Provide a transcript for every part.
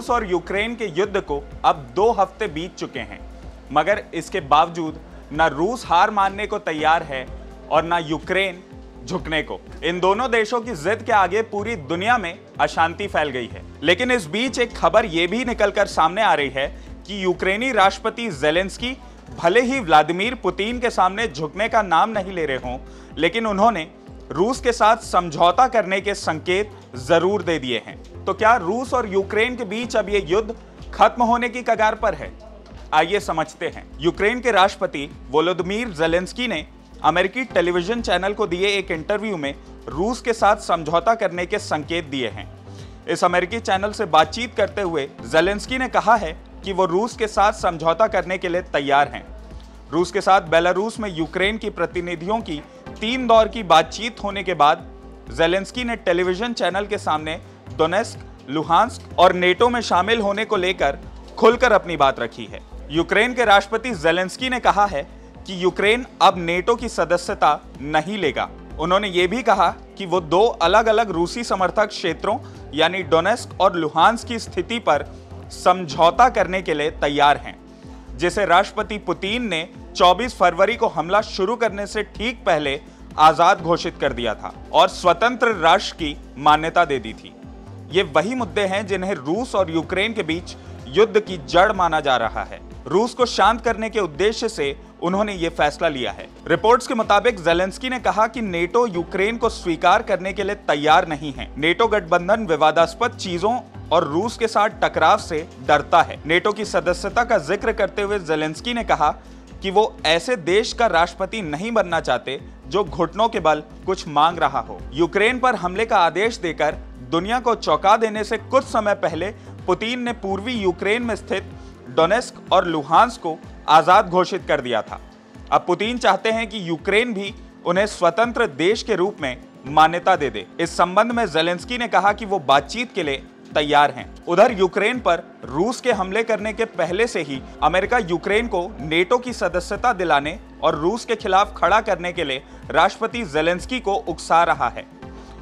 रूस और यूक्रेन के युद्ध को अब 2 हफ्ते बीत चुके हैं, मगर इसके बावजूद न रूस हार मानने को तैयार है और न यूक्रेन झुकने को। इन दोनों देशों की जिद के आगे पूरी दुनिया में अशांति फैल गई है। लेकिन इस बीच एक खबर यह भी निकलकर सामने आ रही है कि यूक्रेनी राष्ट्रपति ज़ेलेंस्की भले ही व्लादिमीर पुतिन के सामने झुकने का नाम नहीं ले रहे हों, लेकिन उन्होंने रूस के साथ समझौता करने के संकेत जरूर दे दिए हैं। तो क्या रूस और यूक्रेन के बीच अब यह युद्ध खत्म होने की कगार पर है? आइए समझते हैं। यूक्रेन के राष्ट्रपति वोलोदिमीर ज़ेलेंस्की ने अमेरिकी टेलीविजन चैनल को दिए एक इंटरव्यू में रूस के साथ समझौता करने के संकेत दिए हैं। इस अमेरिकी चैनल से बातचीत करते हुए ज़ेलेंस्की ने कहा है कि वो रूस के साथ समझौता करने के लिए तैयार हैं। रूस के साथ बेलारूस में यूक्रेन की प्रतिनिधियों की 3 दौर की बातचीत होने के बाद ज़ेलेंस्की ने टेलीविजन चैनल के सामने डोनेस्क, लुहांस्क और नेटो में शामिल होने को लेकर खुलकर अपनी बात रखी है। यूक्रेन के राष्ट्रपति ज़ेलेंस्की ने कहा है कि यूक्रेन अब नेटो की सदस्यता नहीं लेगा। उन्होंने ये भी कहा कि वो 2 अलग अलग रूसी समर्थक क्षेत्रों यानी डोनेस्क और लुहांस्क की स्थिति पर समझौता करने के लिए तैयार हैं, जिसे राष्ट्रपति पुतिन ने 24 फरवरी को हमला शुरू करने से ठीक पहले आजाद घोषित कर दिया था और स्वतंत्र राष्ट्र की मान्यता दे दी थी। ये वही मुद्दे हैं जिन्हें रूस और यूक्रेन के बीच युद्ध की जड़ माना जा रहा है। रूस को शांत करने के उद्देश्य से उन्होंने ये फैसला लिया है। रिपोर्ट्स के मुताबिक ज़ेलेंस्की ने कहा कि नेटो यूक्रेन को स्वीकार करने के लिए तैयार नहीं है। नेटो गठबंधन विवादास्पद चीजों और रूस के साथ टकराव से डरता है। नेटो की सदस्यता का जिक्र करते हुए ज़ेलेंस्की ने कहा कि वो ऐसे देश का राष्ट्रपति नहीं बनना चाहते जो घुटनों के बल कुछ मांग रहा हो। यूक्रेन पर हमले का आदेश देकर दुनिया को चौंका देने से कुछ समय पहले पुतिन ने पूर्वी यूक्रेन में स्थित डोनेस्क और लुहांस्क को आजाद घोषित कर दिया था। अब पुतिन चाहते हैं कि यूक्रेन भी उन्हें स्वतंत्र देश के रूप में मान्यता दे दे। इस संबंध में ज़ेलेंस्की ने कहा कि वो बातचीत के लिए तैयार हैं। उधर यूक्रेन पर रूस के हमले करने के पहले से ही अमेरिका यूक्रेन को नेटो की सदस्यता दिलाने और रूस के खिलाफ खड़ा करने के लिए राष्ट्रपति ज़ेलेंस्की को उकसा रहा है।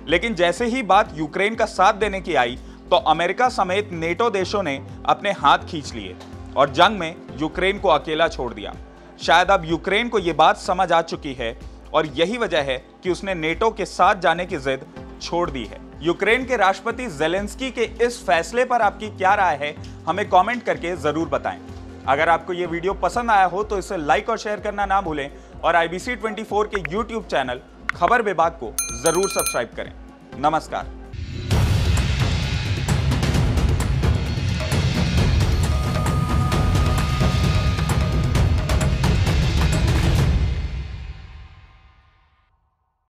लेकिन जैसे ही बात यूक्रेन का साथ देने की आई तो अमेरिका समेत नेटो देशों ने अपने हाथ खींच लिए और जंग में यूक्रेन को अकेला छोड़ दिया। शायद अब यूक्रेन को यह बात समझ आ चुकी है और यही वजह है कि उसने नेटो के साथ जाने की जिद छोड़ दी है। यूक्रेन के राष्ट्रपति ज़ेलेंस्की के इस फैसले पर आपकी क्या राय है, हमें कमेंट करके जरूर बताएं। अगर आपको ये वीडियो पसंद आया हो तो इसे लाइक और शेयर करना ना भूलें और IBC 24 के YouTube चैनल खबर विभाग को जरूर सब्सक्राइब करें। नमस्कार।